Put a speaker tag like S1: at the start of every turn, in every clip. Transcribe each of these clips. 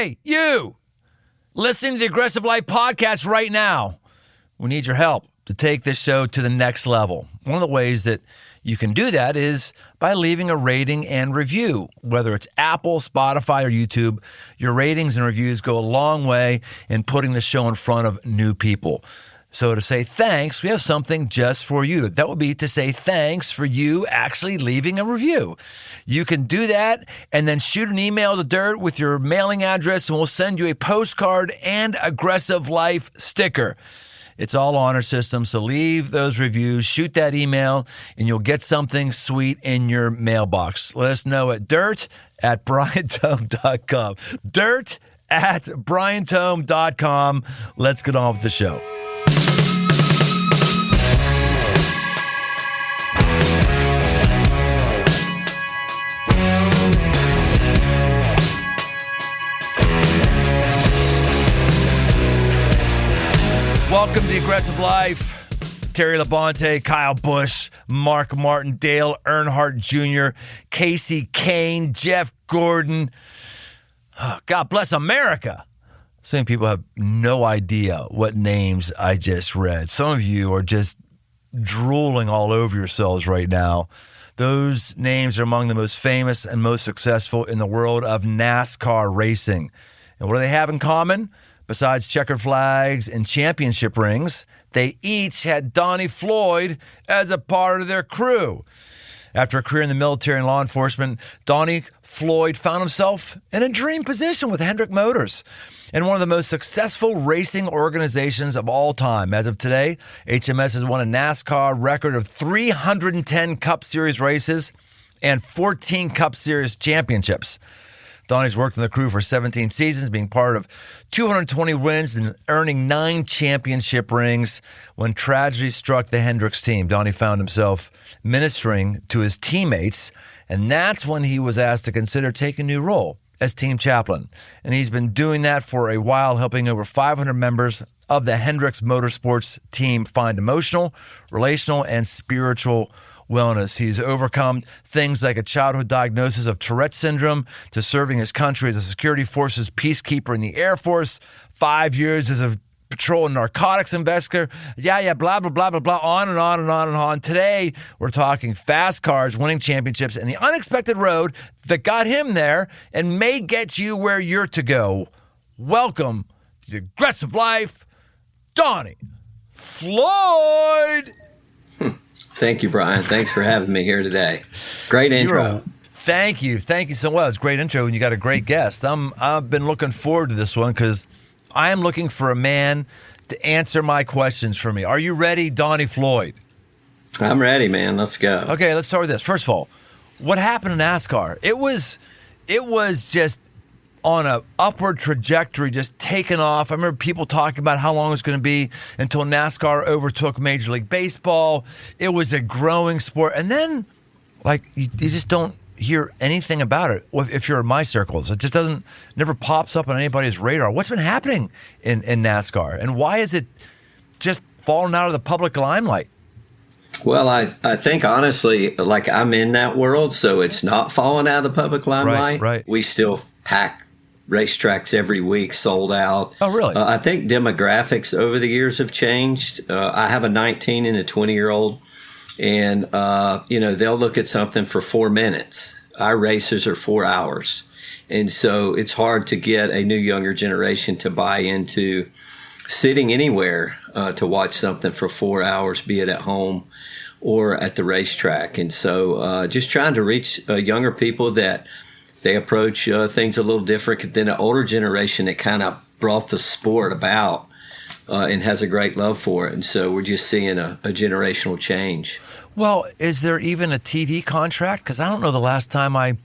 S1: Hey, you! Listening to the Aggressive Life podcast right now. We need your help to take this show to the next level. One of the ways that you can do that is by leaving a rating and review, whether it's Apple, Spotify, or YouTube. Your ratings and reviews go a long way in putting the show in front of new people. So to say thanks, we have something just for you. That would be to say thanks for you actually leaving a review. You can do that and then shoot an email to Dirt with your mailing address, and we'll send you a postcard and Aggressive Life sticker. It's all on our system, so leave those reviews, shoot that email, and you'll get something sweet in your mailbox. Let us know at dirt@briantome.com. dirt@briantome.com. Let's get on with the show. Welcome to the Aggressive Life. Terry Labonte, Kyle Busch, Mark Martin, Dale Earnhardt Jr., Casey Kane, Jeff Gordon. Oh, God bless America. Some people have no idea what names I just read. Some of you are just drooling all over yourselves right now. Those names are among the most famous and most successful in the world of NASCAR racing. And what do they have in common? Besides checkered flags and championship rings, they each had Donnie Floyd as a part of their crew. After a career in the military and law enforcement, Donnie Floyd found himself in a dream position with Hendrick Motors and one of the most successful racing organizations of all time. As of today, HMS has won a NASCAR record of 310 Cup Series races and 14 Cup Series championships. Donnie's worked in the crew for 17 seasons, being part of 220 wins and earning 9 championship rings. When tragedy struck the Hendricks team, Donnie found himself ministering to his teammates, and that's when he was asked to consider taking a new role as team chaplain. And he's been doing that for a while, helping over 500 members of the Hendrick Motorsports team find emotional, relational, and spiritual wellness. He's overcome things like a childhood diagnosis of Tourette syndrome to serving his country as a security forces peacekeeper in the Air Force, 5 years as a patrol and narcotics investigator. Blah, blah, blah, blah, blah, on and on and on and on. Today, we're talking fast cars, winning championships, and the unexpected road that got him there and may get you where you're to go. Welcome to the Aggressive Life, Donnie Floyd.
S2: Thank you, Brian. Thanks for having me here today. Great intro.
S1: Thank you. Thank you so much. It's a great intro, and you got a great guest. I've been looking forward to this one because I am looking for a man to answer my questions for me. Are you ready, Donnie Floyd?
S2: I'm ready, man. Let's go.
S1: Okay, let's start with this. First of all, what happened in NASCAR? It was just on a upward trajectory, just taking off. I remember people talking about how long it was going to be until NASCAR overtook Major League Baseball. It was a growing sport. And then, you just don't hear anything about it if you're in my circles. It just never pops up on anybody's radar. What's been happening in NASCAR? And why is it just falling out of the public limelight?
S2: Well, I think, honestly, I'm in that world, so it's not falling out of the public limelight.
S1: Right.
S2: We still pack racetracks every week, sold out.
S1: Oh, really?
S2: I think demographics over the years have changed. I have a 19 and a 20-year-old, and they'll look at something for 4 minutes. Our races are 4 hours, and so it's hard to get a new younger generation to buy into sitting anywhere to watch something for 4 hours, be it at home or at the racetrack. And so just trying to reach younger people that they approach things a little different than an older generation that kind of brought the sport about and has a great love for it. And so we're just seeing a generational change.
S1: Well, is there even a TV contract? Because I don't know the last time I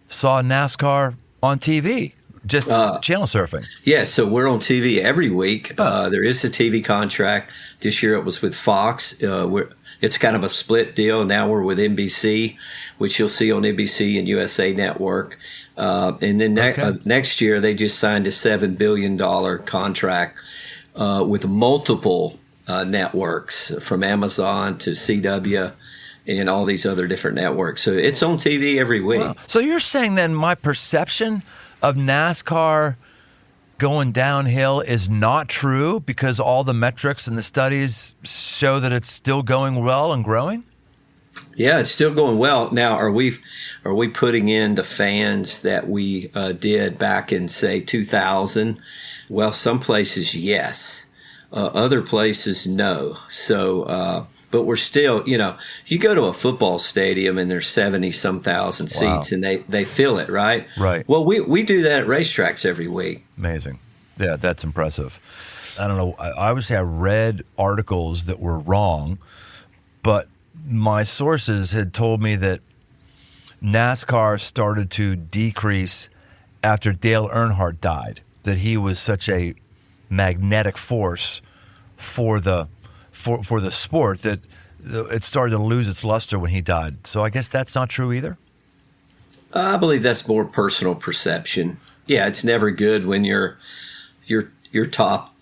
S1: saw NASCAR on TV. Just channel surfing. Yeah,
S2: so we're on TV every week. There is a TV contract. This year it was with Fox. It's kind of a split deal. Now we're with NBC, which you'll see on NBC and USA Network. And then next year they just signed a $7 billion contract with multiple networks, from Amazon to CW and all these other different networks. So it's on TV every week.
S1: Wow. So you're saying then my perception of NASCAR going downhill is not true because all the metrics and the studies show that it's still going well and growing?
S2: Yeah, it's still going well. Now, are we putting in the fans that we did back in, say, 2000? Well, some places, yes. Other places, no. So, but we're still, you go to a football stadium and there's 70-some thousand seats, and they fill it, right?
S1: Right.
S2: Well, we do that at racetracks every week.
S1: Amazing. Yeah, that's impressive. I don't know. I obviously I read articles that were wrong, but my sources had told me that NASCAR started to decrease after Dale Earnhardt died, that he was such a magnetic force for the sport that it started to lose its luster when he died. So I guess that's not true either?
S2: I believe that's more personal perception. Yeah, it's never good when your top,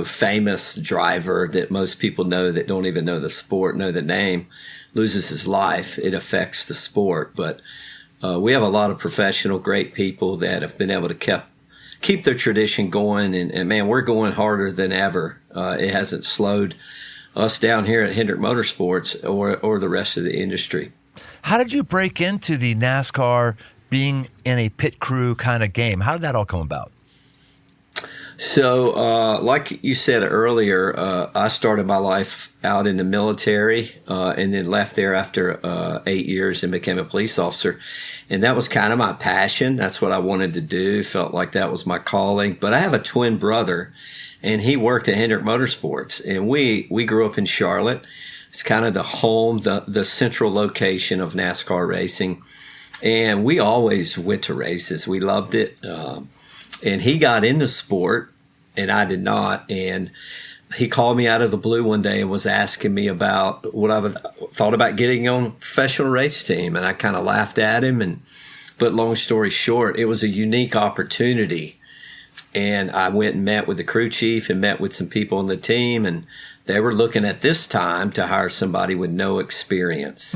S2: famous driver that most people know that don't even know the sport, know the name, loses his life. It affects the sport. But we have a lot of professional, great people that have been able to keep their tradition going. And man, we're going harder than ever. It hasn't slowed us down here at Hendrick Motorsports or the rest of the industry.
S1: How did you break into the NASCAR being in a pit crew kind of game? How did that all come about?
S2: So, like you said earlier, I started my life out in the military and then left there after 8 years and became a police officer. And that was kind of my passion. That's what I wanted to do. Felt like that was my calling. But I have a twin brother, and he worked at Hendrick Motorsports. And we grew up in Charlotte. It's kind of the home, the central location of NASCAR racing. And we always went to races. We loved it. And he got into sport, and I did not. And he called me out of the blue one day and was asking me about what I thought about getting on a professional race team. And I kind of laughed at him. But long story short, it was a unique opportunity. And I went and met with the crew chief and met with some people on the team. And they were looking at this time to hire somebody with no experience.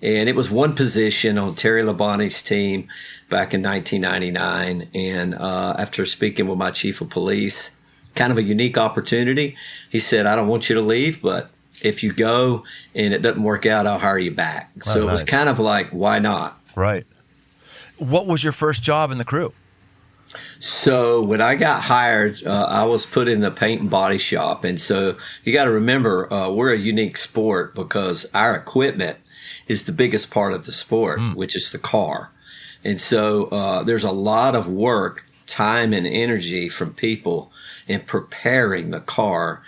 S2: And it was one position on Terry Labonte's team back in 1999. And after speaking with my chief of police, kind of a unique opportunity, he said, I don't want you to leave, but if you go and it doesn't work out, I'll hire you back. So it was kind of like, why not?
S1: Right. What was your first job in the crew?
S2: So when I got hired, I was put in the paint and body shop. And so you got to remember, we're a unique sport because our equipment is the biggest part of the sport, which is the car. And so there's a lot of work, time, and energy from people in preparing the car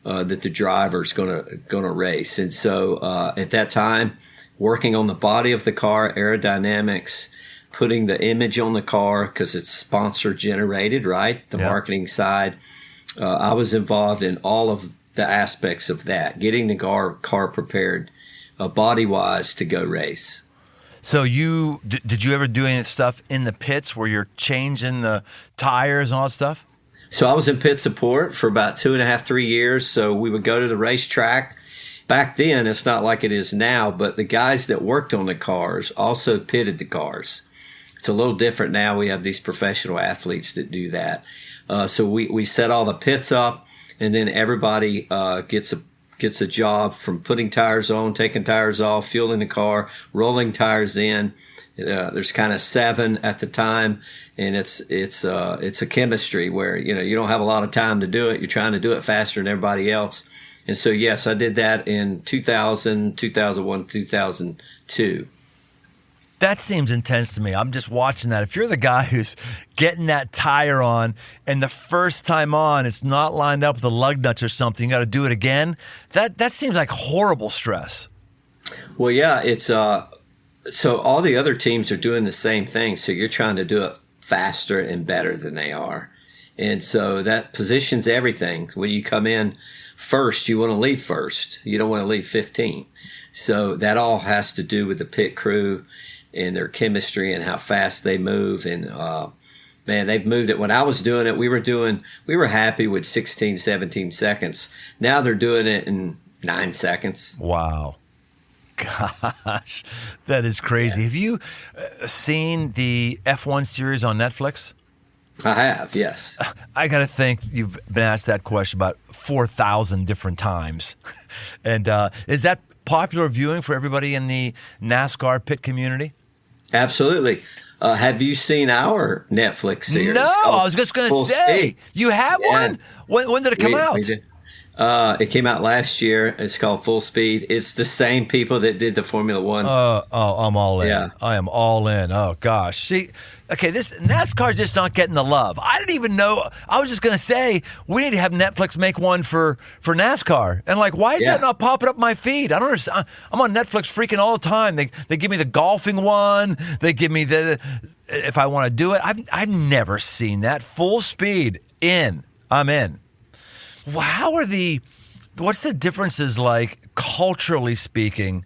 S2: that the driver's gonna race. And so at that time, working on the body of the car, aerodynamics, putting the image on the car because it's sponsor generated, right? The marketing side. I was involved in all of the aspects of that, getting the car prepared body-wise to go race.
S1: So did you ever do any stuff in the pits where you're changing the tires and all that stuff?
S2: So I was in pit support for about 2.5, 3 years. So we would go to the racetrack. Back then, it's not like it is now, but the guys that worked on the cars also pitted the cars. It's a little different now. We have these professional athletes that do that. So we set all the pits up, and then everybody gets a job from putting tires on, taking tires off, fueling the car, rolling tires in. There's kind of 7 at the time, and it's a chemistry where you don't have a lot of time to do it. You're trying to do it faster than everybody else. And so yes, I did that in 2000, 2001, 2002.
S1: That seems intense to me. I'm just watching that. If you're the guy who's getting that tire on and the first time on, it's not lined up with the lug nuts or something, you got to do it again. That seems like horrible stress.
S2: Well, yeah, it's so all the other teams are doing the same thing. So you're trying to do it faster and better than they are. And so that positions everything. When you come in first, you want to leave first. You don't want to leave 15. So that all has to do with the pit crew and their chemistry and how fast they move. And man, they've moved it. When I was doing it, we were happy with 16, 17 seconds. Now they're doing it in 9 seconds.
S1: Wow. Gosh, that is crazy. Yeah. Have you seen the F1 series on Netflix?
S2: I have, yes.
S1: I got to think you've been asked that question about 4,000 different times. And is that popular viewing for everybody in the NASCAR pit community?
S2: Absolutely. Have you seen our Netflix series?
S1: No, I was just going to say.
S2: Speed.
S1: You have one? When did it come out?
S2: We did. It came out last year. It's called Full Speed. It's the same people that did the Formula One.
S1: I'm all in.
S2: Yeah.
S1: I am all in. Oh, gosh. See, okay, this NASCAR just not getting the love. I didn't even know. I was just going to say, we need to have Netflix make one for NASCAR. And, like, why is that not popping up my feed? I don't understand. I'm on Netflix freaking all the time. They give me the golfing one. They give me if I want to do it. I've never seen that. Full Speed. I'm in. What's the differences like, culturally speaking,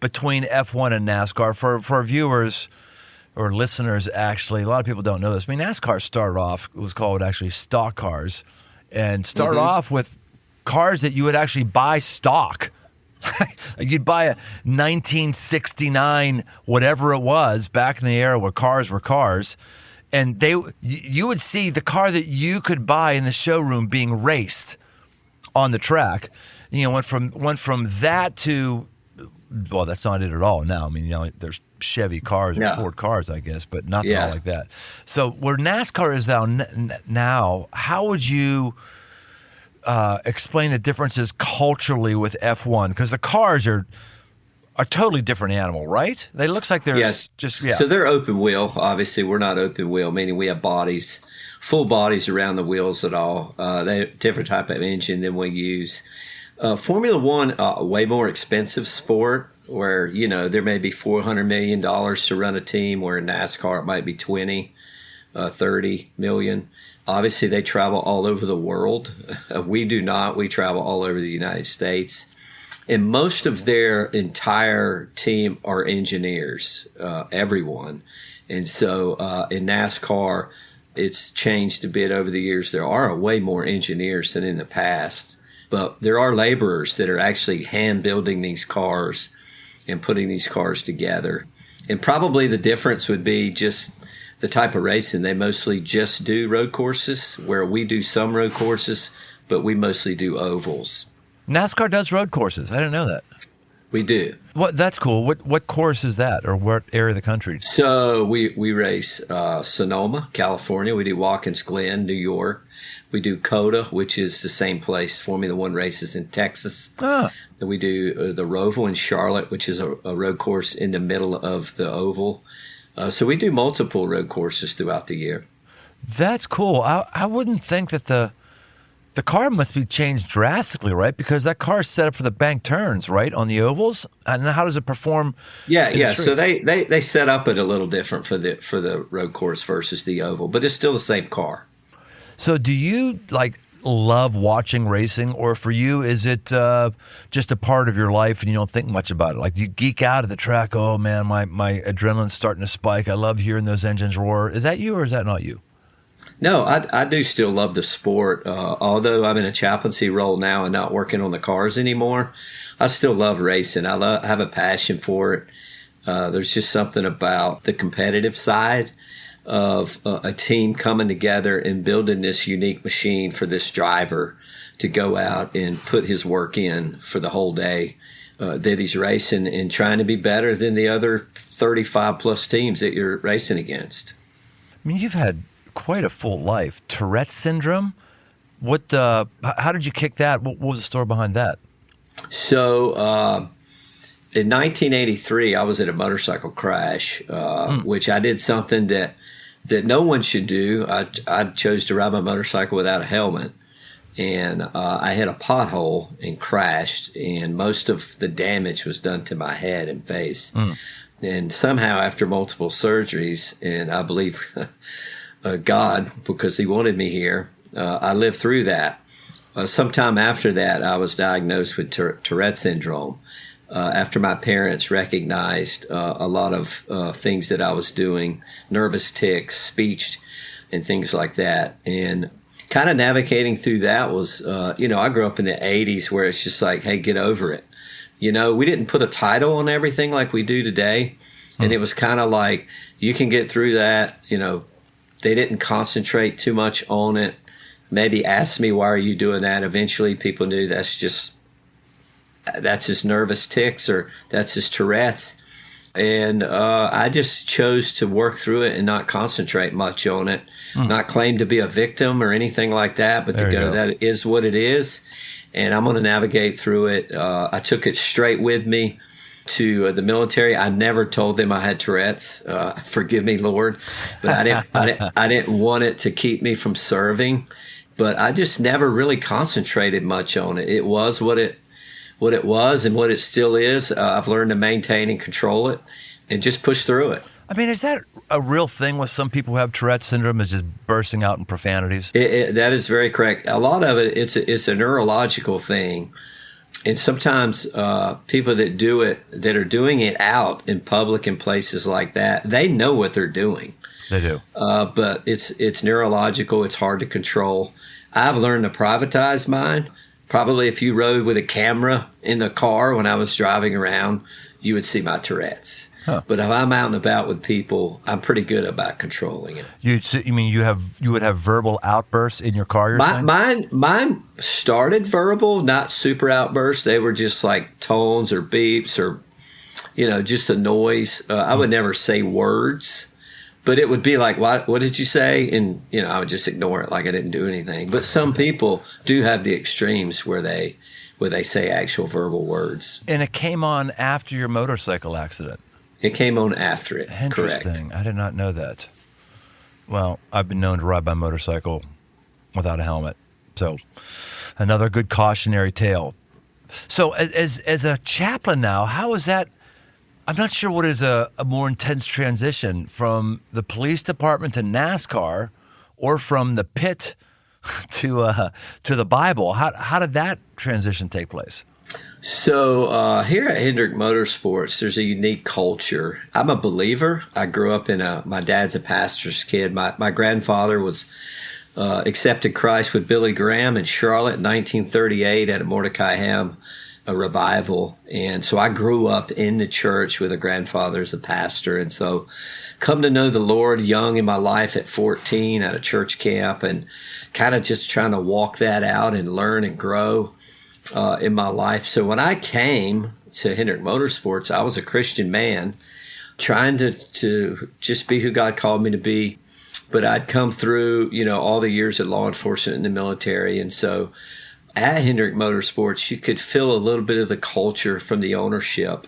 S1: between F1 and NASCAR? For our viewers or listeners, actually, a lot of people don't know this. I mean, NASCAR started off, it was called actually stock cars, and started off with cars that you would actually buy stock. You'd buy a 1969, whatever it was, back in the era where cars were cars. And you would see the car that you could buy in the showroom being raced on the track. You know, went from that to, well, that's not it at all now. I mean, there's Chevy cars and Ford cars, I guess, but nothing all like that. So where NASCAR is now, how would you explain the differences culturally with F1? Because the cars are a totally different animal, right? They looks like they're So they're open wheel. Obviously, we're not open wheel, meaning we have bodies, full bodies around the wheels at all. They're a different type of engine than we use. Formula One, way more expensive sport, where there may be $400 million to run a team, where in NASCAR it might be 20, 30 million. Obviously, they travel all over the world. We do not. We travel all over the United States. And most of their entire team are engineers, everyone. And so in NASCAR, it's changed a bit over the years. There are way more engineers than in the past. But there are laborers that are actually hand building these cars and putting these cars together. And probably the difference would be just the type of racing. They mostly just do road courses, where we do some road courses, but we mostly do ovals. NASCAR does road courses. I didn't know that.
S2: We do.
S1: That's cool. What course is that, or what area of the country?
S2: So we race Sonoma, California. We do Watkins Glen, New York. We do COTA, which is the same place Formula One races in Texas. Then we do the Roval in Charlotte, which is a road course in the middle of the oval. So we do multiple road courses throughout the year. That's
S1: cool. I wouldn't think that the car must be changed drastically, right? Because that car is set up for the bank turns, right, on the ovals. And how does it perform?
S2: Yeah. So they set up it a little different for the road course versus the oval, but it's still the same car.
S1: So do you love watching racing, or for you is it just a part of your life and you don't think much about it? Like, you geek out at the track. Oh man, my adrenaline's starting to spike. I love hearing those engines roar. Is that you, or is that not you?
S2: No, I do still love the sport. Although I'm in a chaplaincy role now and not working on the cars anymore, I still love racing. I have a passion for it. There's just something about the competitive side of a team coming together and building this unique machine for this driver to go out and put his work in for the whole day that he's racing, and trying to be better than the other 35 plus teams that you're racing against.
S1: I mean, you've had quite a full life. Tourette syndrome? How did you kick that? What was the story behind that?
S2: So in 1983, I was at a motorcycle crash, which I did something that no one should do. I chose to ride my motorcycle without a helmet, and I hit a pothole and crashed, and most of the damage was done to my head and face. And somehow, after multiple surgeries, and I believe God, because he wanted me here, I lived through that. Sometime after that, I was diagnosed with Tourette syndrome. After my parents recognized a lot of things that I was doing, nervous tics, speech, and things like that. And kind of navigating through that was, I grew up in the 80s where it's just like, hey, get over it. We didn't put a title on everything like we do today. And it was kind of like, you can get through that, They didn't concentrate too much on it. Maybe ask me, why are you doing that? Eventually people knew that's his nervous tics, or that's his Tourette's. And I just chose to work through it and not concentrate much on it, not claim to be a victim or anything like that, but to go, that is what it is, and I'm going to navigate through it. I took it straight with me to the military. I never told them I had Tourette's. Forgive me, Lord, but I didn't want it to keep me from serving. But I just never really concentrated much on it. It was what it was and what it still is. I've learned to maintain and control it and just push through it.
S1: I mean, is that a real thing with some people who have Tourette's syndrome, is just bursting out in profanities?
S2: That is very correct. A lot of it, it's a neurological thing. And sometimes people that do it, that are doing it out in public and places like that, they know what they're doing.
S1: They do.
S2: But it's neurological. It's hard to control. I've learned to privatize mine. Probably if you rode with a camera in the car when I was driving around, you would see my Tourette's. Huh. But if I'm out and about with people, I'm pretty good about controlling it.
S1: You mean you would have verbal outbursts in your car?
S2: Mine started verbal, not super outbursts. They were just like tones or beeps or, just a noise. I would never say words. But it would be like, what did you say? And, I would just ignore it like I didn't do anything. But some people do have the extremes where they say actual verbal words.
S1: And it came on after your motorcycle accident?
S2: It came on after it,
S1: Interesting.
S2: Correct.
S1: I did not know that. Well, I've been known to ride my motorcycle without a helmet. So another good cautionary tale. So as a chaplain now, how is that? I'm not sure what is a more intense transition from the police department to NASCAR, or from the pit to the Bible. How did that transition take place?
S2: So here at Hendrick Motorsports, there's a unique culture. I'm a believer. I grew up my dad's a pastor's kid. My grandfather was accepted Christ with Billy Graham in Charlotte in 1938 at a Mordecai Ham, a revival. And so I grew up in the church with a grandfather as a pastor. And so come to know the Lord young in my life at 14 at a church camp, and kind of just trying to walk that out and learn and grow in my life. So when I came to Hendrick Motorsports, I was a Christian man trying to just be who God called me to be. But I'd come through, all the years at law enforcement and the military. And so at Hendrick Motorsports, you could feel a little bit of the culture from the ownership,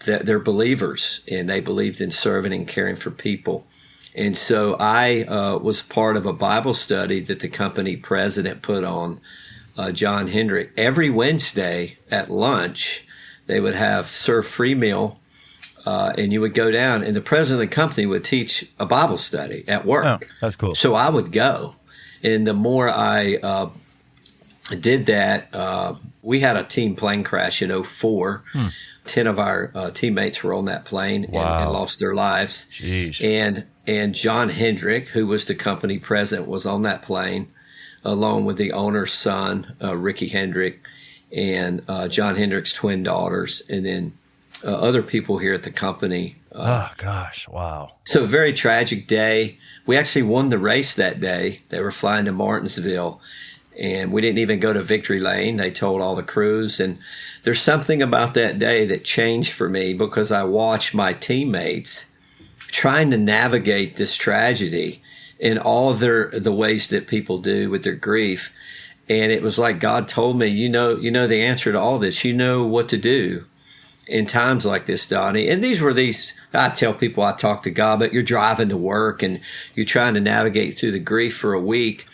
S2: that they're believers and they believed in serving and caring for people. And so I was part of a Bible study that the company president put on, John Hendrick. Every Wednesday at lunch, they would serve free meal, and you would go down, and the president of the company would teach a Bible study at work.
S1: Oh, that's cool.
S2: So I would go. And the more I did that, we had a team plane crash in 2004. 10 of our teammates were on that plane and lost their lives.
S1: Jeez.
S2: And John Hendrick, who was the company president, was on that plane, along with the owner's son, Ricky Hendrick, and John Hendrick's twin daughters, and then other people here at the company.
S1: Oh, gosh. Wow.
S2: So a very tragic day. We actually won the race that day. They were flying to Martinsville, and we didn't even go to victory lane. They told all the crews. And there's something about that day that changed for me, because I watched my teammates trying to navigate this tragedy in all of the ways that people do with their grief. And it was like God told me, you know the answer to all this. You know what to do in times like this, Donnie. And I tell people I talk to God, but you're driving to work and you're trying to navigate through the grief for a week.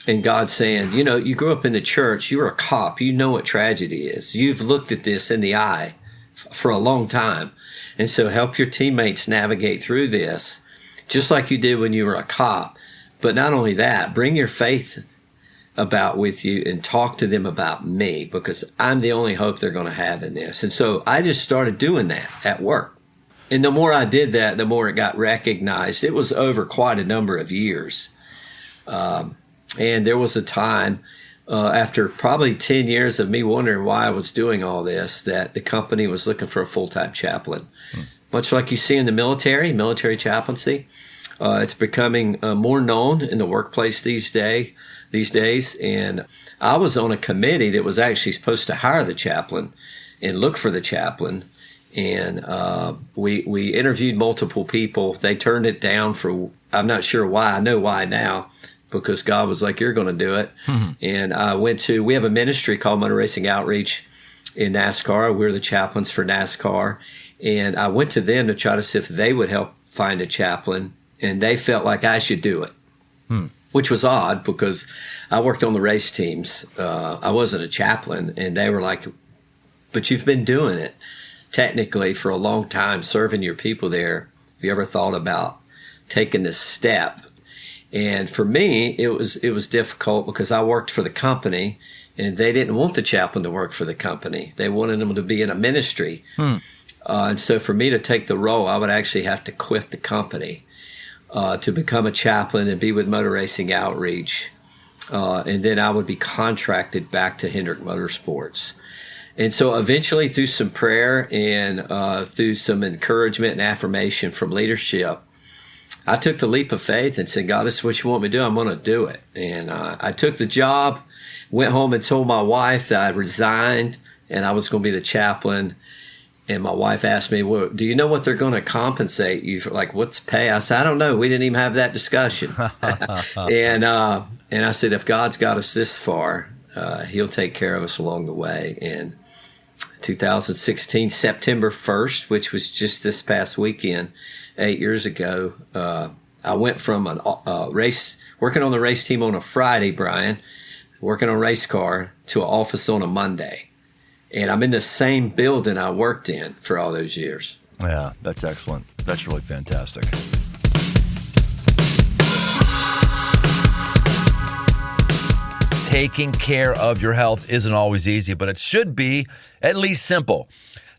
S2: And God's saying, you grew up in the church. You're a cop. You know what tragedy is. You've looked at this in the eye for a long time. And so help your teammates navigate through this, just like you did when you were a cop. But not only that, bring your faith about with you and talk to them about me, because I'm the only hope they're going to have in this. And so I just started doing that at work. And the more I did that, the more it got recognized. It was over quite a number of years. And there was a time after probably 10 years of me wondering why I was doing all this, that the company was looking for a full-time chaplain. Much like you see in the military chaplaincy. It's becoming more known in the workplace these days. And I was on a committee that was actually supposed to hire the chaplain and look for the chaplain. And we interviewed multiple people. They turned it down for, I'm not sure why. I know why now, because God was like, you're going to do it. Mm-hmm. And I we have a ministry called Motor Racing Outreach in NASCAR. We're the chaplains for NASCAR. And I went to them to try to see if they would help find a chaplain. And they felt like I should do it, which was odd because I worked on the race teams. I wasn't a chaplain. And they were like, but you've been doing it technically for a long time, serving your people there. Have you ever thought about taking this step? And for me, it was difficult because I worked for the company and they didn't want the chaplain to work for the company. They wanted him to be in a ministry. And so for me to take the role, I would actually have to quit the company to become a chaplain and be with Motor Racing Outreach. And then I would be contracted back to Hendrick Motorsports. And so eventually through some prayer and through some encouragement and affirmation from leadership, I took the leap of faith and said, God, this is what you want me to do. I'm going to do it. And I took the job, went home and told my wife that I resigned and I was going to be the chaplain. And my wife asked me, well, do you know what they're going to compensate you for? Like, what's pay? I said, I don't know. We didn't even have that discussion. And I said, if God's got us this far, he'll take care of us along the way. And 2016, September 1st, which was just this past weekend, 8 years ago, I went from a race, working on the race team on a Friday, Brian, working on a race car, to an office on a Monday. And I'm in the same building I worked in for all those years.
S1: Yeah, that's excellent. That's really fantastic. Taking care of your health isn't always easy, but it should be at least simple.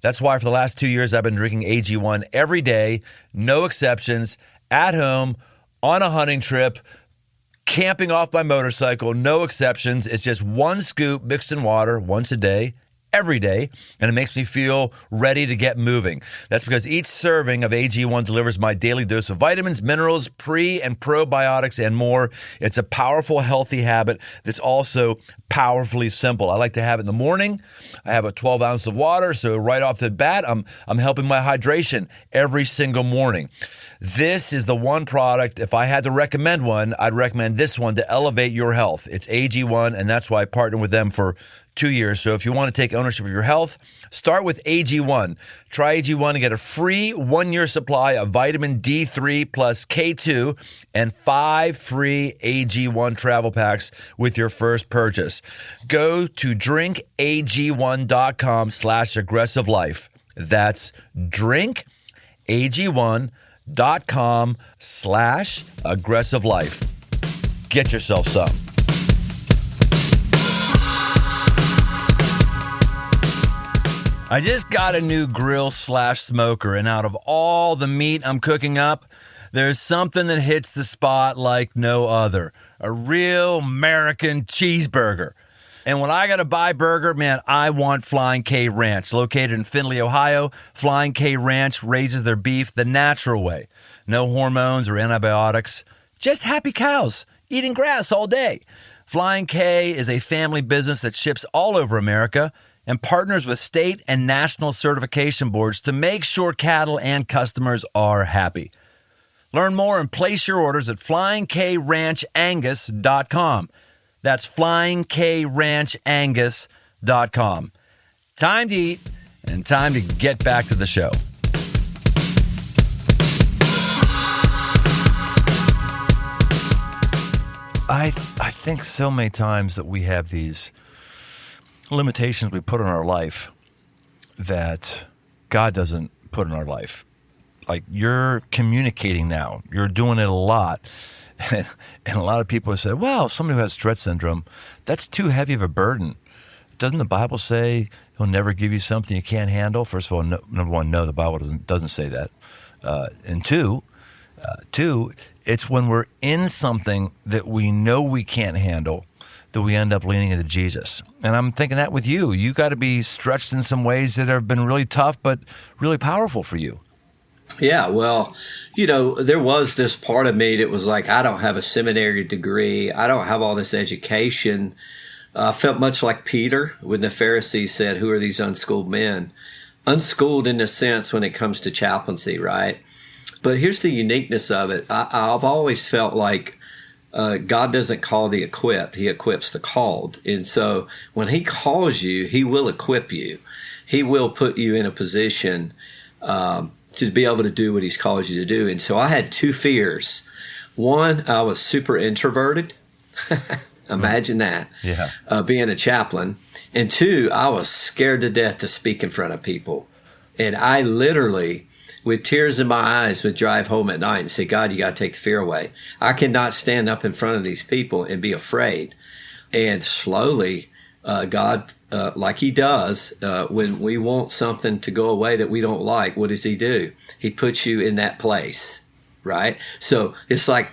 S1: That's why for the last 2 years, I've been drinking AG1 every day, no exceptions, at home, on a hunting trip, camping off my motorcycle, no exceptions. It's just one scoop mixed in water once a day, every day, and it makes me feel ready to get moving. That's because each serving of AG1 delivers my daily dose of vitamins, minerals, pre- and probiotics, and more. It's a powerful, healthy habit that's also powerfully simple. I like to have it in the morning. I have a 12 ounce of water, so right off the bat, I'm helping my hydration every single morning. This is the one product, if I had to recommend one, I'd recommend this one to elevate your health. It's AG1, and that's why I partnered with them for 2 years. So if you want to take ownership of your health, start with AG1. Try AG1 and get a free 1 year supply of vitamin D3 plus K2 and 5 free AG1 travel packs with your first purchase. Go to drinkag1.com/aggressivelife. That's drinkag1.com/aggressivelife. Get yourself some. I just got a new grill/smoker, and out of all the meat I'm cooking up, there's something that hits the spot like no other. A real American cheeseburger. And when I got to buy burger, man, I want Flying K Ranch. Located in Findlay, Ohio, Flying K Ranch raises their beef the natural way. No hormones or antibiotics, just happy cows eating grass all day. Flying K is a family business that ships all over America and partners with state and national certification boards to make sure cattle and customers are happy. Learn more and place your orders at flyingkranchangus.com. That's flyingkranchangus.com. Time to eat and time to get back to the show. I think so many times that we have these limitations we put on our life that God doesn't put in our life. Like, you're communicating now. You're doing it a lot. And a lot of people have said, well, somebody who has Tourette syndrome, that's too heavy of a burden. Doesn't the Bible say he'll never give you something you can't handle? First of all, number one, no, the Bible doesn't say that. And two, it's when we're in something that we know we can't handle that we end up leaning into Jesus. And I'm thinking that with you. You got to be stretched in some ways that have been really tough, but really powerful for you.
S2: Yeah, well, there was this part of me that was like, I don't have a seminary degree. I don't have all this education. I felt much like Peter when the Pharisees said, who are these unschooled men? Unschooled in a sense when it comes to chaplaincy, right? But here's the uniqueness of it. I've always felt like God doesn't call the equipped, he equips the called. And so when he calls you, he will equip you. He will put you in a position to be able to do what he's called you to do. And so I had two fears. One, I was super introverted. Imagine that.
S1: Yeah.
S2: Being a chaplain. And two, I was scared to death to speak in front of people. And I literally, with tears in my eyes, would drive home at night and say, God, you got to take the fear away. I cannot stand up in front of these people and be afraid. And slowly, God, like he does, when we want something to go away that we don't like, what does he do? He puts you in that place, right? So it's like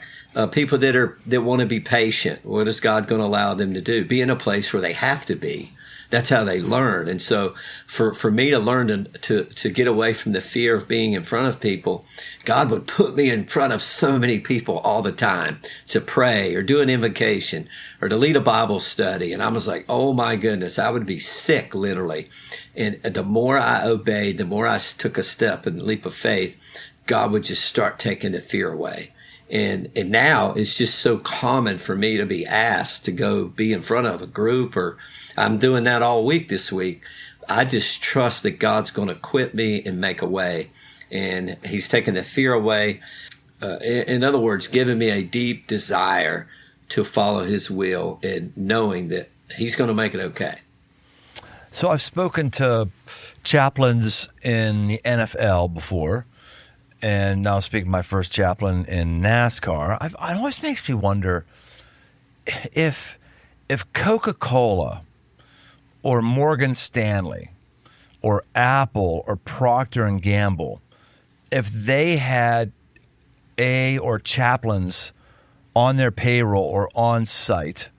S2: people that want to be patient. What is God going to allow them to do? Be in a place where they have to be. That's how they learn. And so for me to learn to get away from the fear of being in front of people, God would put me in front of so many people all the time to pray or do an invocation or to lead a Bible study. And I was like, oh my goodness, I would be sick literally. And the more I obeyed, the more I took a step and leap of faith, God would just start taking the fear away. And now it's just so common for me to be asked to go be in front of a group, or I'm doing that all week this week. I just trust that God's going to equip me and make a way. And he's taken the fear away. In other words, giving me a deep desire to follow his will and knowing that he's going to make it okay.
S1: So I've spoken to chaplains in the NFL before, and now speaking to my first chaplain in NASCAR. It always makes me wonder if Coca-Cola or Morgan Stanley or Apple or Procter and Gamble, if they had or chaplains on their payroll or on site,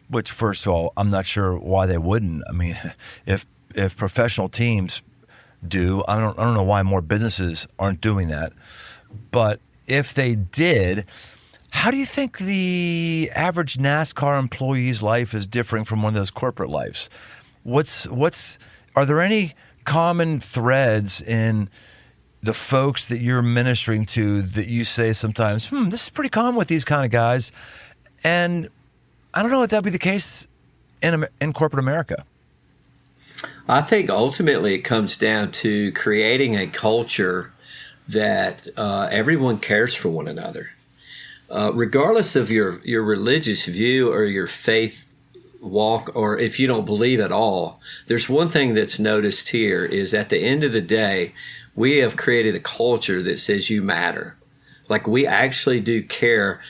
S1: which first of all, I'm not sure why they wouldn't. I mean, if professional teams do, I don't know why more businesses aren't doing that. But if they did, how do you think the average NASCAR employee's life is differing from one of those corporate lives? Are there any common threads in the folks that you're ministering to that you say sometimes, this is pretty common with these kind of guys? And I don't know if that'd be the case in corporate America.
S2: I think ultimately it comes down to creating a culture that everyone cares for one another. Regardless of your religious view or your faith walk, or if you don't believe at all, there's one thing that's noticed here is at the end of the day, we have created a culture that says you matter. Like we actually do care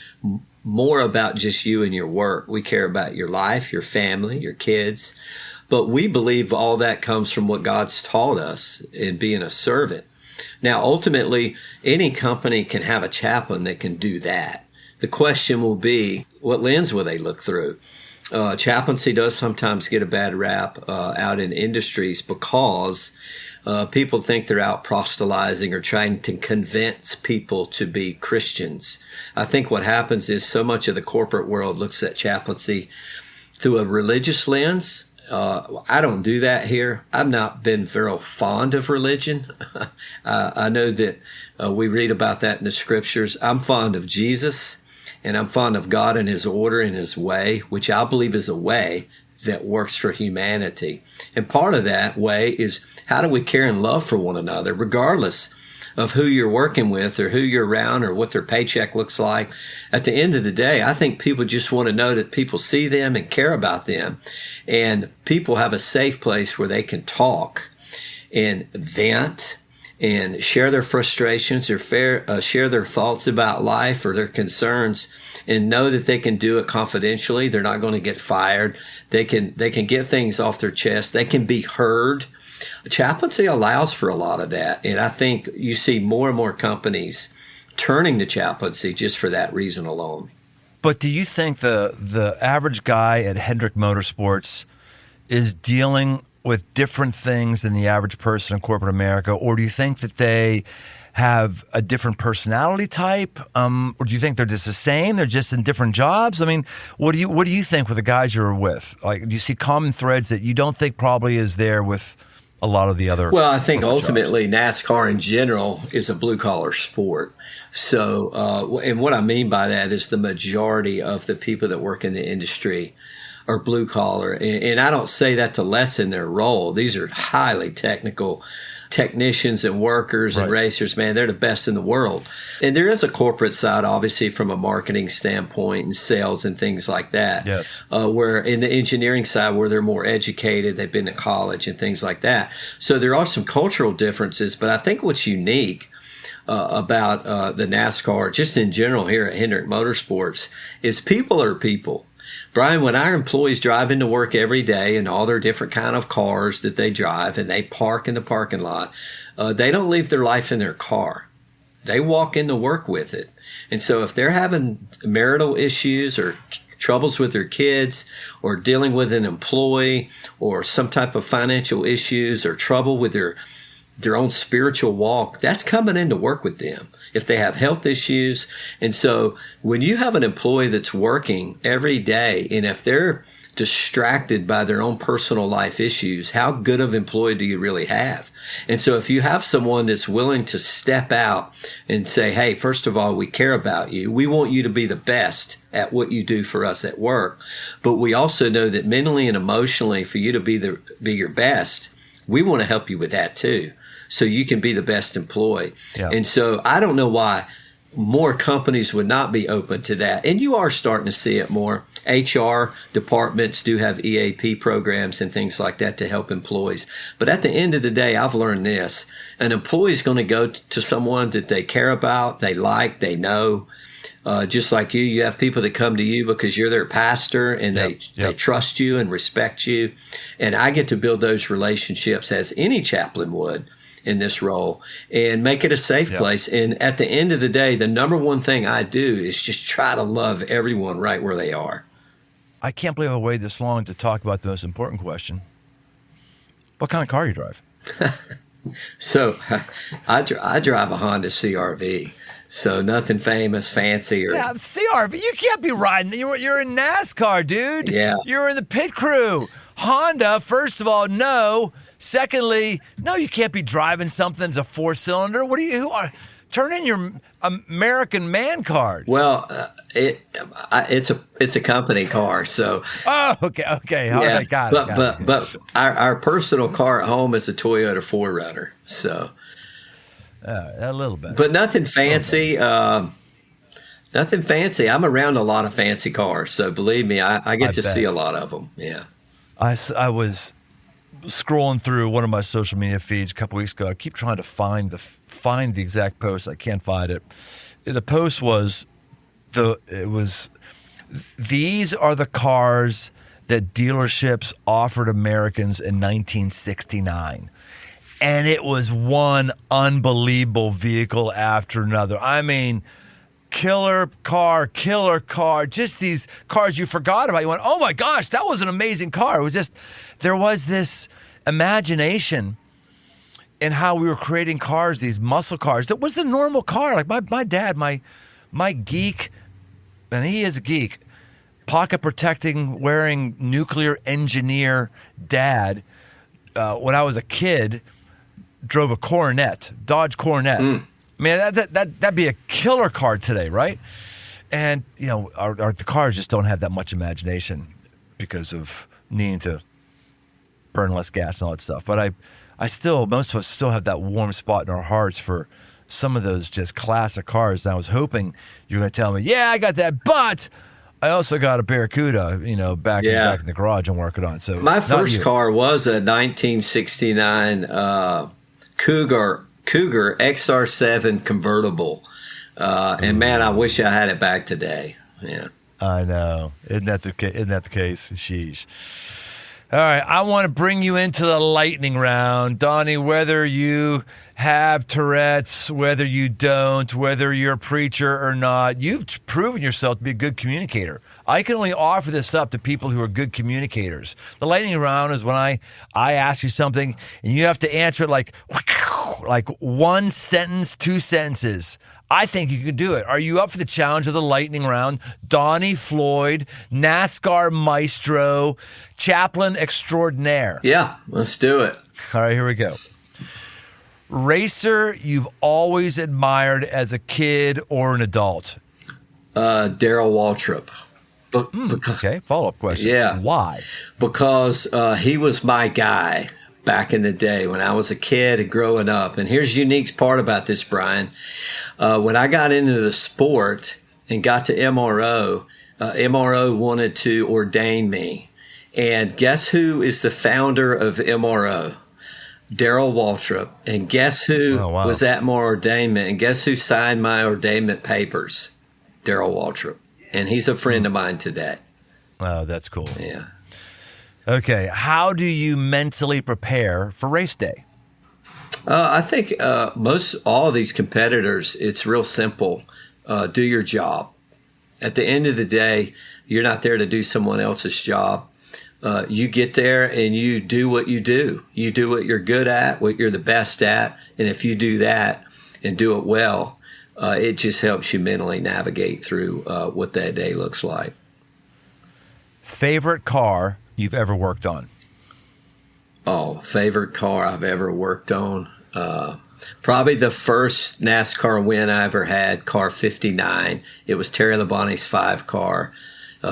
S2: more about just you and your work. We care about your life, your family, your kids. But we believe all that comes from what God's taught us in being a servant. Now, ultimately, any company can have a chaplain that can do that. The question will be, what lens will they look through? Chaplaincy does sometimes get a bad rap out in industries because people think they're out proselytizing or trying to convince people to be Christians. I think what happens is so much of the corporate world looks at chaplaincy through a religious lens. I don't do that here. I've not been very fond of religion. I know that we read about that in the scriptures. I'm fond of Jesus, and I'm fond of God and his order and his way, which I believe is a way that works for humanity. And part of that way is how do we care and love for one another, regardless of who you're working with or who you're around or what their paycheck looks like. At the end of the day, I think people just want to know that people see them and care about them. And people have a safe place where they can talk and vent and share their frustrations or share their thoughts about life or their concerns, and know that they can do it confidentially. They're not going to get fired. They can get things off their chest. They can be heard. Chaplaincy allows for a lot of that, and I think you see more and more companies turning to chaplaincy just for that reason alone.
S1: But do you think the average guy at Hendrick Motorsports is dealing with different things than the average person in corporate America, or do you think that they have a different personality type? Or do you think they're just the same? They're just in different jobs? I mean, what do you think with the guys you're with? Like, do you see common threads that you don't think probably is there with a lot of the other?
S2: Well, I think ultimately
S1: jobs?
S2: NASCAR in general is a blue collar sport. So, and what I mean by that is the majority of the people that work in the industry are blue collar. And I don't say that to lessen their role. These are highly technical technicians and workers and racers, man. They're the best in the world. And there is a corporate side, obviously, from a marketing standpoint and sales and things like that.
S1: Yes.
S2: Where in the engineering side, where they're more educated, they've been to college and things like that. So there are some cultural differences, but I think what's unique about the NASCAR, just in general here at Hendrick Motorsports, is people are people. Brian, when our employees drive into work every day in all their different kind of cars that they drive and they park in the parking lot, they don't leave their life in their car. They walk into work with it. And so if they're having marital issues or troubles with their kids or dealing with an employee or some type of financial issues or trouble with their own spiritual walk, that's coming into work with them. If they have health issues. And so when you have an employee that's working every day, and if they're distracted by their own personal life issues, how good of employee do you really have? And so if you have someone that's willing to step out and say, hey, first of all, we care about you. We want you to be the best at what you do for us at work. But we also know that mentally and emotionally, for you to be your best, we want to help you with that too, so you can be the best employee. Yeah. And so I don't know why more companies would not be open to that. And you are starting to see it more. HR departments do have EAP programs and things like that to help employees. But at the end of the day, I've learned this. An employee is going to go to someone that they care about, they like, they know. Just like you have people that come to you because you're their pastor and they trust you and respect you. And I get to build those relationships as any chaplain would in this role and make it a safe place. And at the end of the day, the number one thing I do is just try to love everyone right where they are.
S1: I can't believe I waited this long to talk about the most important question. What kind of car you drive?
S2: So I drive a Honda CRV. So nothing famous, fancy. Or
S1: CRV. You can't be riding. You're in NASCAR, dude.
S2: Yeah.
S1: You're in the pit crew. Honda, first of all, no. Secondly, no, you can't be driving something that's a 4-cylinder. What are you? Turn in your American man card.
S2: Well, it's a company car, so.
S1: Oh, okay. All right, got it.
S2: But our personal car at home is a Toyota 4Runner, so.
S1: A little bit,
S2: but nothing fancy. Nothing fancy. I'm around a lot of fancy cars, so believe me, I get to see a lot of them. Yeah.
S1: I was scrolling through one of my social media feeds a couple weeks ago. I keep trying to find the exact post. I can't find it. The post was these are the cars that dealerships offered Americans in 1969. And it was one unbelievable vehicle after another. I mean, killer car, just these cars you forgot about. You went, oh my gosh, that was an amazing car. It was just, there was this imagination in how we were creating cars, these muscle cars. That was the normal car. Like my dad, my geek, and he is a geek, pocket protecting, wearing nuclear engineer dad, when I was a kid, drove a Dodge Coronet. Man, that'd be a killer car today, right? And you know, the cars just don't have that much imagination because of needing to burn less gas and all that stuff. But most of us still have that warm spot in our hearts for some of those just classic cars. And I was hoping you were going to tell me, yeah, I got that, but I also got a Barracuda, back in the garage I'm working on. So
S2: my first car was a 1969 Cougar XR7 convertible, and man, I wish I had it back today. Yeah,
S1: I know. Isn't that the case? Sheesh. All right, I want to bring you into the lightning round. Donnie, whether you have Tourette's, whether you don't, whether you're a preacher or not, you've proven yourself to be a good communicator. I can only offer this up to people who are good communicators. The lightning round is when I ask you something and you have to answer it like one sentence, 2 sentences. I think you can do it. Are you up for the challenge of the lightning round? Donnie Floyd, NASCAR maestro, chaplain extraordinaire.
S2: Yeah, let's do it.
S1: All right, here we go. Racer you've always admired as a kid or an adult?
S2: Darrell Waltrip.
S1: Okay, follow-up question.
S2: Yeah.
S1: Why?
S2: Because he was my guy back in the day when I was a kid and growing up. And here's the unique part about this, Brian. When I got into the sport and got to MRO, MRO wanted to ordain me. And guess who is the founder of MRO? Darrell Waltrip. And guess who was at my ordainment? And guess who signed my ordainment papers? Darrell Waltrip. And he's a friend of mine today.
S1: Oh, that's cool.
S2: Yeah.
S1: Okay, how do you mentally prepare for race day?
S2: I think all of these competitors, it's real simple. Do your job. At the end of the day, you're not there to do someone else's job. You get there and you do what you do. You do what you're good at, what you're the best at. And if you do that and do it well, it just helps you mentally navigate through what that day looks like.
S1: Favorite car you've ever worked on?
S2: Oh, favorite car I've ever worked on? Probably the first NASCAR win I ever had, car 59. It was Terry Labonte's 5 car.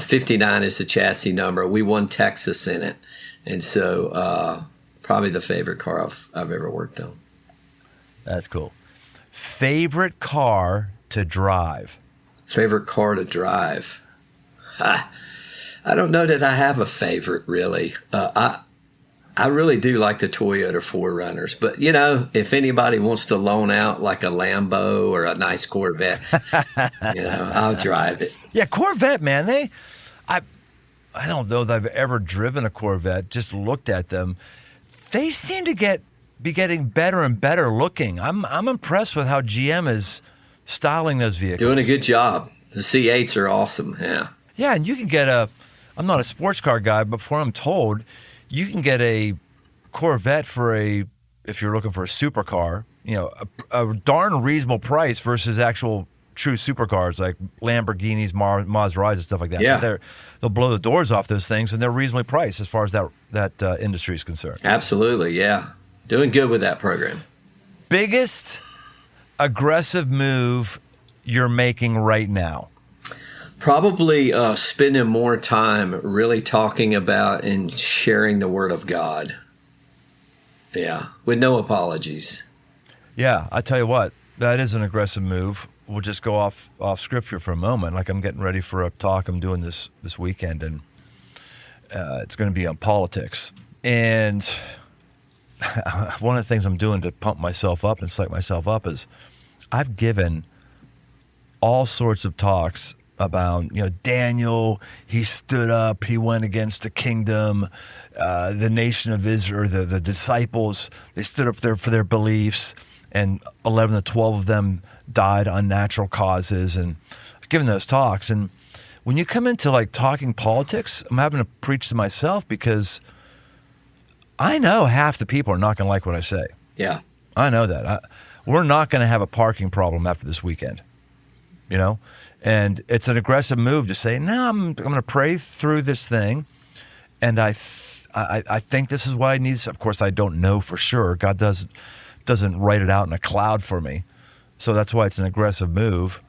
S2: 59 is the chassis number. We won Texas in it. And so probably the favorite car I've ever worked on.
S1: That's cool. Favorite car to drive?
S2: Favorite car to drive? I don't know that I have a favorite, really. I really do like the Toyota 4Runners. But, you know, if anybody wants to loan out like a Lambo or a nice Corvette, you know, I'll drive it.
S1: Yeah, Corvette, man. I don't know that I've ever driven a Corvette, just looked at them. They seem to be getting better and better looking. I'm impressed with how GM is styling those vehicles.
S2: Doing a good job. The C8s are awesome, yeah.
S1: Yeah, and you can get I'm not a sports car guy, but from what I'm told, you can get a Corvette if you're looking for a supercar, you know, a darn reasonable price versus actual true supercars like Lamborghinis, Maseratis, and stuff like that.
S2: Yeah.
S1: They'll blow the doors off those things, and they're reasonably priced as far as that industry is concerned.
S2: Absolutely, yeah. Doing good with that program.
S1: Biggest aggressive move you're making right now?
S2: Probably spending more time really talking about and sharing the Word of God. Yeah, with no apologies.
S1: Yeah, I tell you what, that is an aggressive move. We'll just go off scripture for a moment. Like I'm getting ready for a talk I'm doing this weekend, and it's going to be on politics. And one of the things I'm doing to pump myself up and psych myself up is I've given all sorts of talks about, you know, Daniel, he stood up, he went against the kingdom, the nation of Israel, the disciples, they stood up there for their beliefs, and 11 to 12 of them died on natural causes, and giving those talks. And when you come into like talking politics, I'm having to preach to myself because I know half the people are not going to like what I say.
S2: Yeah.
S1: I know that. We're not going to have a parking problem after this weekend, you know? And it's an aggressive move to say, no, I'm going to pray through this thing, and I think this is what I need. Of course, I don't know for sure. God doesn't write it out in a cloud for me. So that's why it's an aggressive move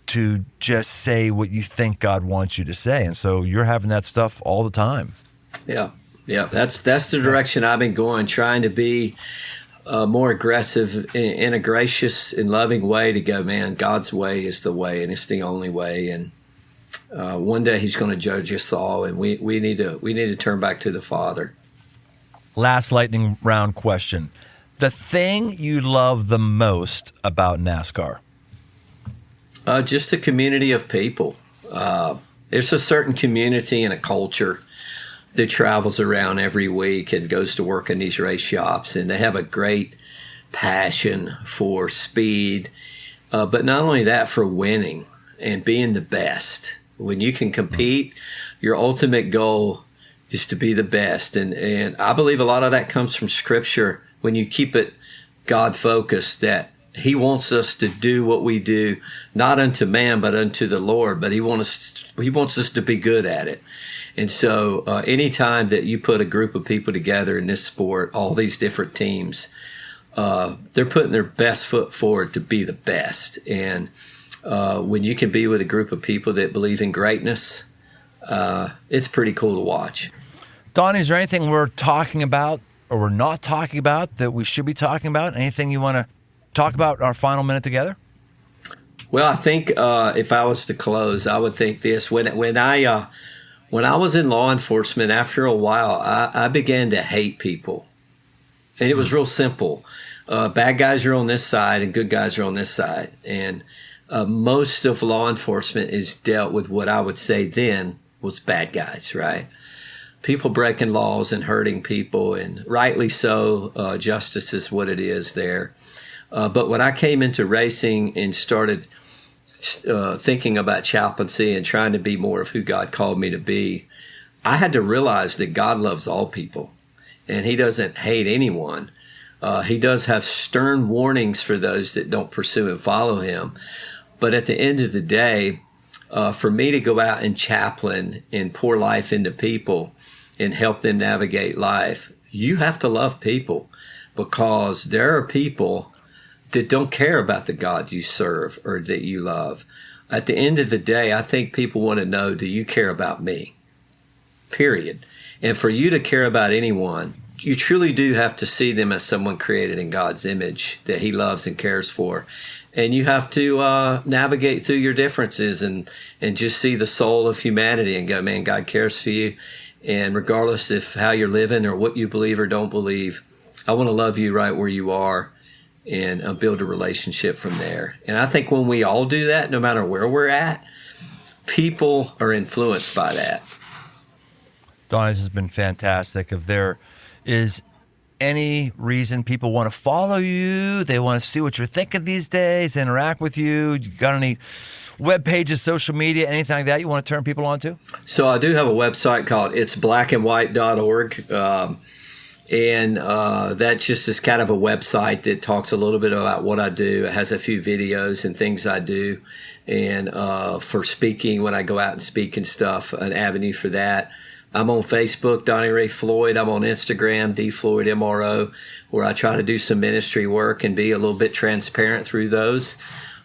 S1: to just say what you think God wants you to say. And so you're having that stuff all the time.
S2: Yeah. Yeah. That's the direction I've been going, trying to be more aggressive in a gracious and loving way to go, man, God's way is the way, and it's the only way. And one day he's going to judge us all, and we need to turn back to the Father.
S1: Last lightning round question. The thing you love the most about NASCAR?
S2: Just a community of people. There's a certain community and a culture that travels around every week and goes to work in these race shops, and they have a great passion for speed, but not only that, for winning and being the best. When you can compete, your ultimate goal is to be the best. And I believe a lot of that comes from Scripture when you keep it God-focused, that He wants us to do what we do, not unto man, but unto the Lord. But He wants us to be good at it. And so anytime that you put a group of people together in this sport, all these different teams, they're putting their best foot forward to be the best. And when you can be with a group of people that believe in greatness, it's pretty cool to watch.
S1: Donnie, is there anything we're talking about or we're not talking about that we should be talking about? Anything you want to talk about in our final minute together?
S2: Well, I think if I was to close, I would think this. When I was in law enforcement, after a while, I began to hate people. And it was real simple. Bad guys are on this side and good guys are on this side. And most of law enforcement is dealt with what I would say then was bad guys, right? People breaking laws and hurting people, and rightly so. Justice is what it is there. But when I came into racing and started thinking about chaplaincy and trying to be more of who God called me to be, I had to realize that God loves all people, and He doesn't hate anyone. He does have stern warnings for those that don't pursue and follow Him. But at the end of the day, for me to go out and chaplain and pour life into people and help them navigate life, you have to love people, because there are people that don't care about the God you serve or that you love. At the end of the day, I think people want to know, do you care about me? Period. And for you to care about anyone, you truly do have to see them as someone created in God's image that He loves and cares for. And you have to navigate through your differences and just see the soul of humanity and go, man, God cares for you. And regardless of how you're living or what you believe or don't believe, I want to love you right where you are and build a relationship from there. And I think when we all do that, no matter where we're at, people are influenced by that.
S1: Donnie, this has been fantastic. If there is any reason people want to follow you, they want to see what you're thinking these days, interact with you, you got any web pages, social media, anything like that you want to turn people on to?
S2: So I do have a website called itsblackandwhite.org. And that just is kind of a website that talks a little bit about what I do. It has a few videos and things I do. And for speaking, when I go out and speak and stuff, an avenue for that. I'm on Facebook, Donnie Ray Floyd. I'm on Instagram, DFloydMRO, where I try to do some ministry work and be a little bit transparent through those.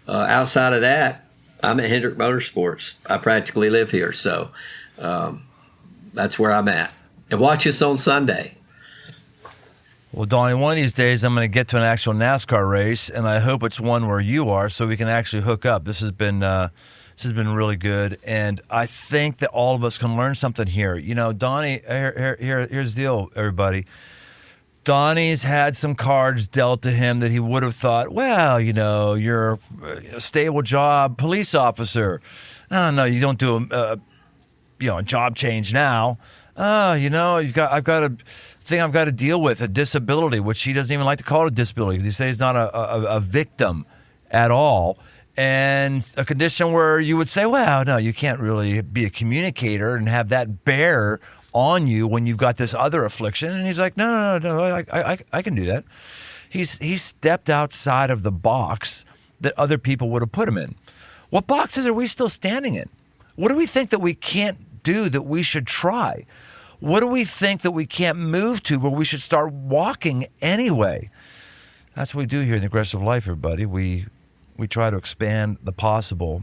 S2: Outside of that, I'm at Hendrick Motorsports. I practically live here. So that's where I'm at. And watch us on Sunday.
S1: Well, Donnie, one of these days I'm going to get to an actual NASCAR race, and I hope it's one where you are, so we can actually hook up. This has been really good, and I think that all of us can learn something here. You know, Donnie, here's the deal, everybody. Donnie's had some cards dealt to him that he would have thought, well, you know, you're a stable job police officer. I don't know, you don't do a job change now. I've got a thing I've got to deal with, a disability, which he doesn't even like to call it a disability because he says he's not a victim at all. And a condition where you would say, well, no, you can't really be a communicator and have that bear on you when you've got this other affliction. And he's like, no, I can do that. He's stepped outside of the box that other people would have put him in. What boxes are we still standing in? What do we think that we can't do that we should try? What do we think that we can't move to where we should start walking anyway? That's what we do here in the Aggressive Life, everybody. We try to expand the possible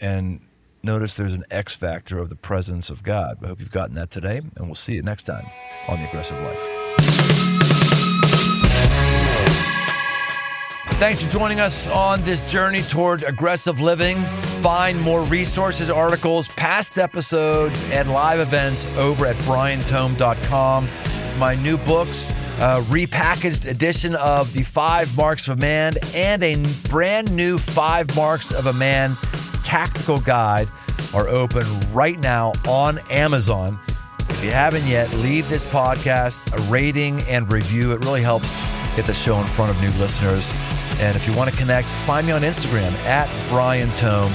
S1: and notice there's an X factor of the presence of God. I hope you've gotten that today, and we'll see you next time on the Aggressive Life. Thanks for joining us on this journey toward aggressive living. Find more resources, articles, past episodes, and live events over at briantome.com. My new books, repackaged edition of the 5 Marks of a Man and a brand new 5 Marks of a Man tactical guide are open right now on Amazon. If you haven't yet, leave this podcast a rating and review. It really helps get the show in front of new listeners. And if you want to connect, find me on Instagram at Brian Tome.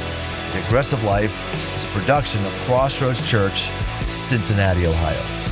S1: The Aggressive Life is a production of Crossroads Church, Cincinnati, Ohio.